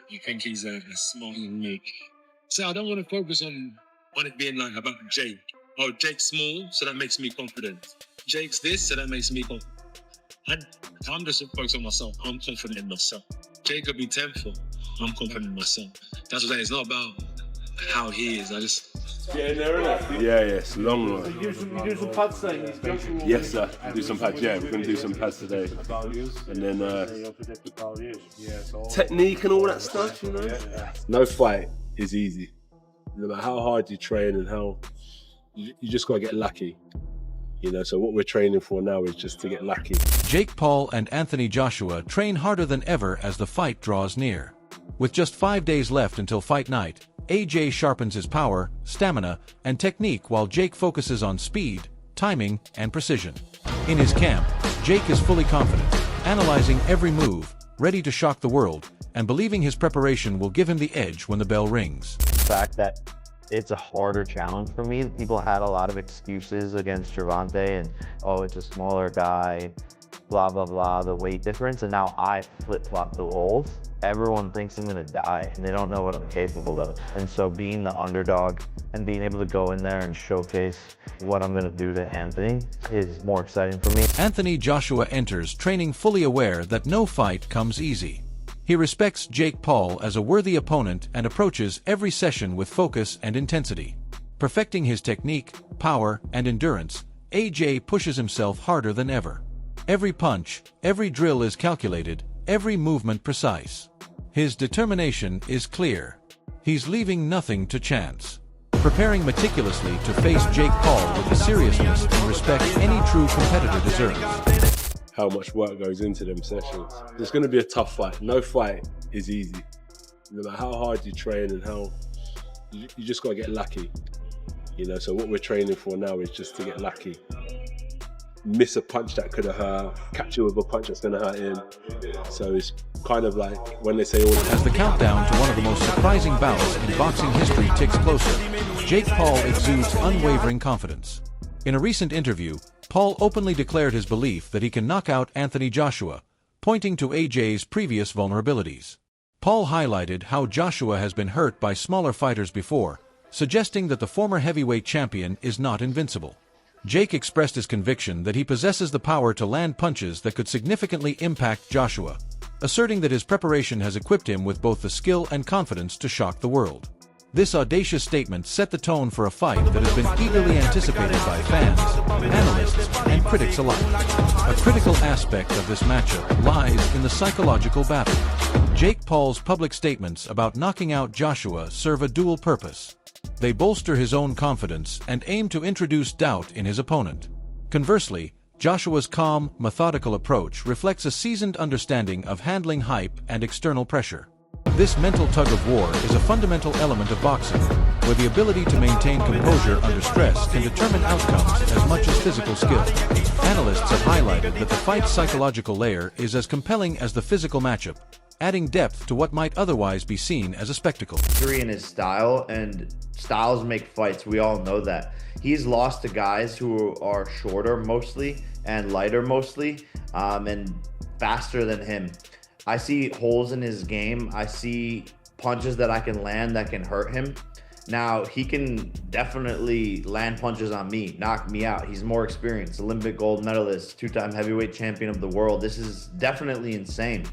You think he's a smart unique. So I don't want to focus on it being like about Jake. Oh, Jake's small, so that makes me confident. Jake's this, so that makes me confident. I'm just focused on myself. I'm confident in myself. Jake could be 10th, I'm confident in myself. That's what I'm saying. It's not about how he is. I just get in there, innit? Yeah, it's long run. You do some pads today? Yes, sir. Do some pads. Yeah, we're gonna do some pads today. And then technique and all that stuff, you know. No fight is easy. No matter how hard you train and how you just gotta get lucky. You know, so what we're training for now is just to get lucky. Jake Paul and Anthony Joshua train harder than ever as the fight draws near. With just 5 days left until fight night, AJ sharpens his power, stamina, and technique while Jake focuses on speed, timing, and precision. In his camp, Jake is fully confident, analyzing every move, ready to shock the world, and believing his preparation will give him the edge when the bell rings. The fact that it's a harder challenge for me. People had a lot of excuses against Gervonta and, oh, it's a smaller guy, blah, blah, blah, the weight difference. And now I flip-flop the roles. Everyone thinks I'm gonna die and they don't know what I'm capable of. And so being the underdog and being able to go in there and showcase what I'm gonna do to Anthony is more exciting for me. Anthony Joshua enters training fully aware that no fight comes easy. He respects Jake Paul as a worthy opponent and approaches every session with focus and intensity. Perfecting his technique, power, and endurance, AJ pushes himself harder than ever. Every punch, every drill is calculated, every movement precise. His determination is clear. He's leaving nothing to chance. Preparing meticulously to face Jake Paul with the seriousness and respect any true competitor deserves. How much work goes into them sessions. It's going to be a tough fight. No fight is easy. No matter how hard you train and how you just got to get lucky. You know, so what we're training for now is just to get lucky. Miss a punch that could have hurt, catch you with a punch that's going to hurt him. So it's kind of like when they say all. As the countdown to one of the most surprising bouts in boxing history ticks closer, Jake Paul exudes unwavering confidence. In a recent interview, Paul openly declared his belief that he can knock out Anthony Joshua, pointing to AJ's previous vulnerabilities. Paul highlighted how Joshua has been hurt by smaller fighters before, suggesting that the former heavyweight champion is not invincible. Jake expressed his conviction that he possesses the power to land punches that could significantly impact Joshua, asserting that his preparation has equipped him with both the skill and confidence to shock the world. This audacious statement set the tone for a fight that has been eagerly anticipated by fans, analysts, and critics alike. A critical aspect of this matchup lies in the psychological battle. Jake Paul's public statements about knocking out Joshua serve a dual purpose. They bolster his own confidence and aim to introduce doubt in his opponent. Conversely, Joshua's calm, methodical approach reflects a seasoned understanding of handling hype and external pressure. This mental tug-of-war is a fundamental element of boxing, where the ability to maintain composure under stress can determine outcomes as much as physical skill. Analysts have highlighted that the fight's psychological layer is as compelling as the physical matchup, adding depth to what might otherwise be seen as a spectacle. In his style, and styles make fights, we all know that. He's lost to guys who are shorter mostly and lighter mostly, and faster than him. I see holes in his game. I see punches that I can land that can hurt him. Now, he can definitely land punches on me, knock me out. He's more experienced, Olympic gold medalist, 2-time heavyweight champion of the world. This is definitely insane.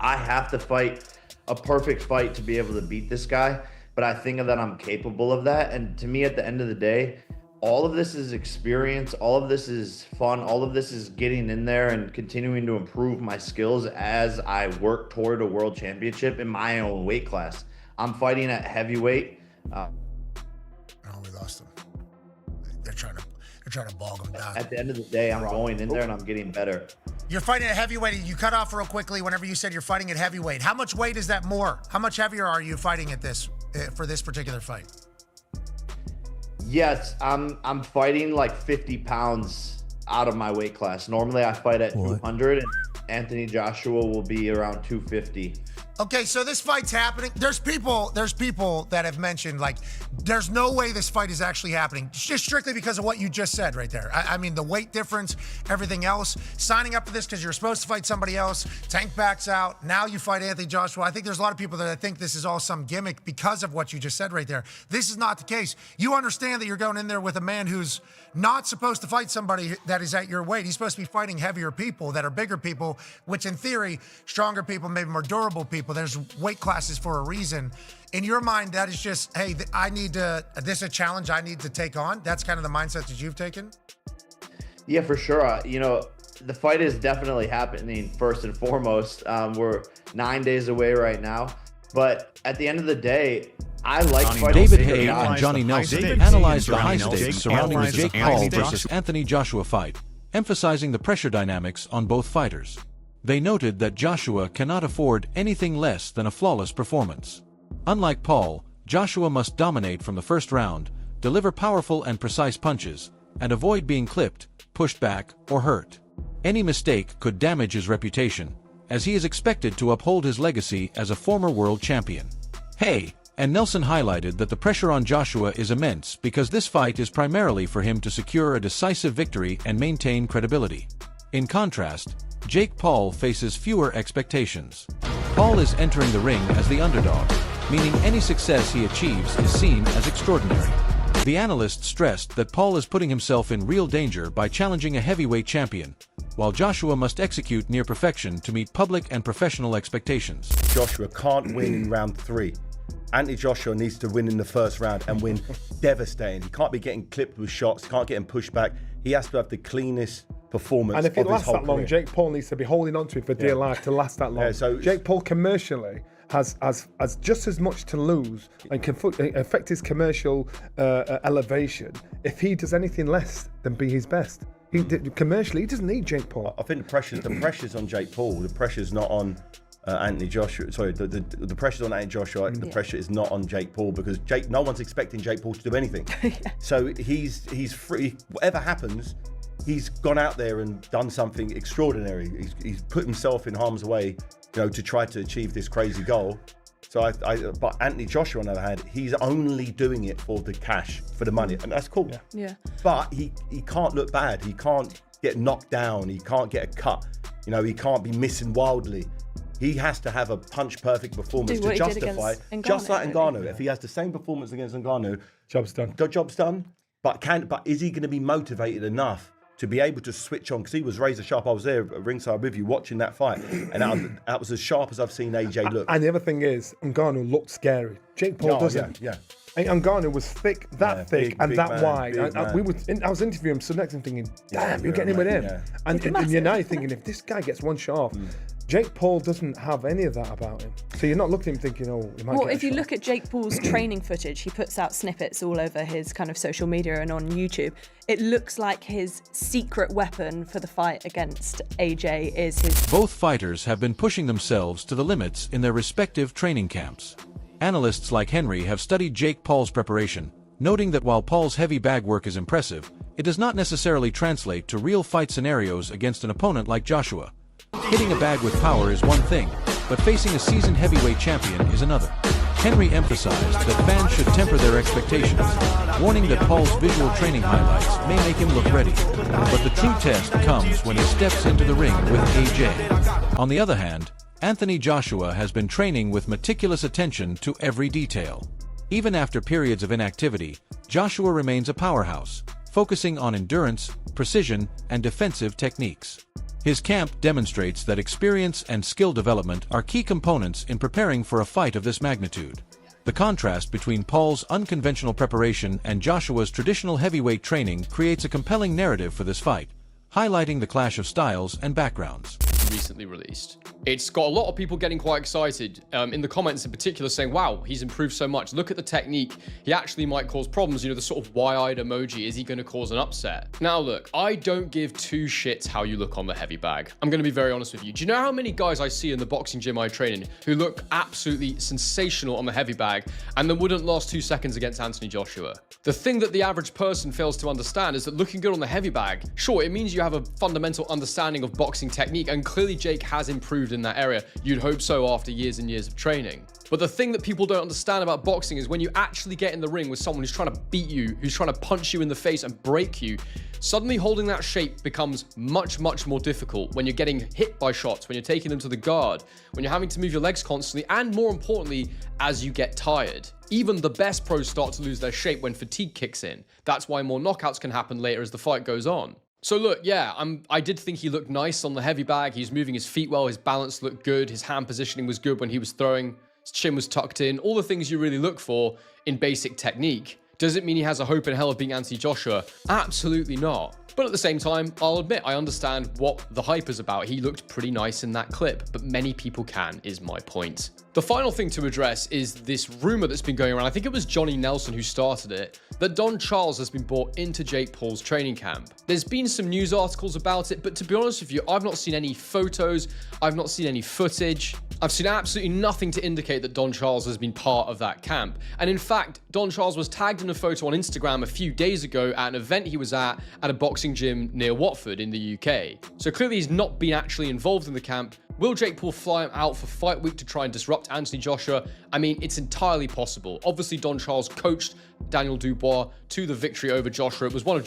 I have to fight a perfect fight to be able to beat this guy, but I think that I'm capable of that. And to me, at the end of the day, all of this is experience, all of this is fun, all of this is getting in there and continuing to improve my skills as I work toward a world championship in my own weight class. I'm fighting at heavyweight. We lost them. They're trying to bog them down. At the end of the day, I'm going in there and I'm getting better. You're fighting at heavyweight. You cut off real quickly whenever you said you're fighting at heavyweight. How much weight is that more? How much heavier are you fighting at this for this particular fight? Yes, I'm fighting like 50 pounds out of my weight class. Normally I fight at 200 and Anthony Joshua will be around 250. Okay, so this fight's happening. There's people that have mentioned, like, there's no way this fight is actually happening, just strictly because of what you just said right there. I mean, the weight difference, everything else. Signing up for this because you're supposed to fight somebody else. Tank backs out. Now you fight Anthony Joshua. I think there's a lot of people that think this is all some gimmick because of what you just said right there. This is not the case. You understand that you're going in there with a man who's not supposed to fight somebody that is at your weight. He's supposed to be fighting heavier people that are bigger people, which in theory, stronger people, maybe more durable people. There's weight classes for a reason. In your mind, that is just, hey, this is a challenge I need to take on. That's kind of the mindset that you've taken? Yeah, for sure. The fight is definitely happening first and foremost. We're 9 days away right now. But at the end of the day, I like fighting David bigger Hay guys. and Johnny Nelson David analyzed the Hay high and stakes Johnny surrounding the Nelson Jake analyzed Paul the versus Anthony Joshua fight, emphasizing the pressure dynamics on both fighters. They noted that Joshua cannot afford anything less than a flawless performance. Unlike Paul, Joshua must dominate from the first round, deliver powerful and precise punches, and avoid being clipped, pushed back, or hurt. Any mistake could damage his reputation, as he is expected to uphold his legacy as a former world champion. Hay and Nelson highlighted that the pressure on Joshua is immense because this fight is primarily for him to secure a decisive victory and maintain credibility. In contrast, Jake Paul faces fewer expectations. Paul is entering the ring as the underdog, meaning any success he achieves is seen as extraordinary. The analyst stressed that Paul is putting himself in real danger by challenging a heavyweight champion, while Joshua must execute near perfection to meet public and professional expectations. Joshua can't win in round 3. Anthony Joshua needs to win in the first round and win devastating. He can't be getting clipped with shots, can't get him pushed back. He has to have the cleanest performance and if it of his lasts whole that long, career. Jake Paul needs to be holding on to it for dear life to last that long. Yeah, so Jake Paul commercially has just as much to lose and can affect his commercial elevation if he does anything less than be his best. Commercially, he doesn't need Jake Paul. I think the pressure's on Jake Paul. The pressure's not on Anthony Joshua. Sorry, the pressure's on Anthony Joshua. The pressure is not on Jake Paul because no one's expecting Jake Paul to do anything. So he's free. Whatever happens, he's gone out there and done something extraordinary. He's put himself in harm's way, to try to achieve this crazy goal. So but Anthony Joshua, on the other hand, he's only doing it for the cash, for the money, and that's cool. Yeah. But he can't look bad. He can't get knocked down. He can't get a cut. He can't be missing wildly. He has to have a punch-perfect performance to justify, just like Ngannou. If he has the same performance against Ngannou, Job's done. The job's done. But is he going to be motivated enough to be able to switch on? Because he was razor sharp. I was there at ringside with you watching that fight, and that was as sharp as I've seen AJ look. And the other thing is, Ngannou looked scary. Jake Paul doesn't. Yeah. And Ngannou was thick, thick, and big that man, wide. big I was interviewing him, so next I'm thinking, damn, you're getting in with him. Yeah. And you're now thinking, if this guy gets one shot off, Jake Paul doesn't have any of that about him. So you're not looking at him thinking, he might get if you shot. look at Jake Paul's training footage, he puts out snippets all over his kind of social media and on YouTube. It looks like his secret weapon for the fight against AJ is his... Both fighters have been pushing themselves to the limits in their respective training camps. Analysts like Henry have studied Jake Paul's preparation, noting that while Paul's heavy bag work is impressive, it does not necessarily translate to real fight scenarios against an opponent like Joshua. Hitting a bag with power is one thing, but facing a seasoned heavyweight champion is another. Henry emphasized that fans should temper their expectations, warning that Paul's visual training highlights may make him look ready. But the true test comes when he steps into the ring with AJ. On the other hand, Anthony Joshua has been training with meticulous attention to every detail. Even after periods of inactivity, Joshua remains a powerhouse, focusing on endurance, precision, and defensive techniques. His camp demonstrates that experience and skill development are key components in preparing for a fight of this magnitude. The contrast between Paul's unconventional preparation and Joshua's traditional heavyweight training creates a compelling narrative for this fight, highlighting the clash of styles and backgrounds. Recently released. It's got a lot of people getting quite excited, in the comments in particular, saying, wow, he's improved so much. Look at the technique. He actually might cause problems. The sort of wide-eyed emoji. Is he going to cause an upset? Now, look, I don't give two shits how you look on the heavy bag. I'm going to be very honest with you. Do you know how many guys I see in the boxing gym I train in who look absolutely sensational on the heavy bag and then wouldn't last 2 seconds against Anthony Joshua? The thing that the average person fails to understand is that looking good on the heavy bag, sure, it means you have a fundamental understanding of boxing technique, and clearly Jake has improved in that area. You'd hope so after years and years of training. But the thing that people don't understand about boxing is when you actually get in the ring with someone who's trying to beat you, who's trying to punch you in the face and break you, suddenly holding that shape becomes much, much more difficult when you're getting hit by shots, when you're taking them to the guard, when you're having to move your legs constantly, and more importantly, as you get tired. Even the best pros start to lose their shape when fatigue kicks in. That's why more knockouts can happen later as the fight goes on. So look, yeah, I did think he looked nice on the heavy bag. He's moving his feet well, his balance looked good, his hand positioning was good when he was throwing, his chin was tucked in, all the things you really look for in basic technique. Does it mean he has a hope in hell of being Anthony Joshua? Absolutely not. But at the same time, I'll admit, I understand what the hype is about. He looked pretty nice in that clip, but many people can, is my point. The final thing to address is this rumor that's been going around. I think it was Johnny Nelson who started it, that Don Charles has been brought into Jake Paul's training camp. There's been some news articles about it, but to be honest with you, I've not seen any photos. I've not seen any footage. I've seen absolutely nothing to indicate that Don Charles has been part of that camp. And in fact, Don Charles was tagged in a photo on Instagram a few days ago at an event he was at a boxing gym near Watford in the UK. So clearly he's not been actually involved in the camp. Will Jake Paul fly him out for fight week to try and disrupt Anthony Joshua? I mean, it's entirely possible. Obviously, Don Charles coached Daniel Dubois to the victory over Joshua. It was one of